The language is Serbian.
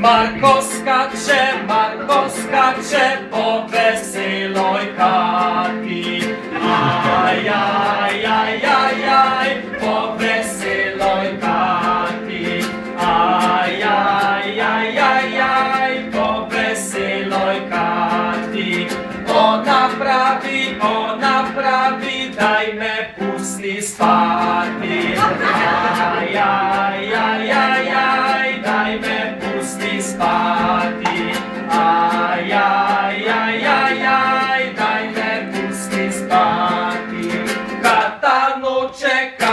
Marko skače po veseloj hati. Aj, aj, aj, aj, aj, po veseloj hati. Aj, aj, aj, aj, aj, po veseloj hati. Ona pravi, daj me pusti spati. Aj, aj, aj, aj, aj, daj me pusti spati. Aj, aj, aj, aj, aj, daj me pusti spati. Kad ta noć čeka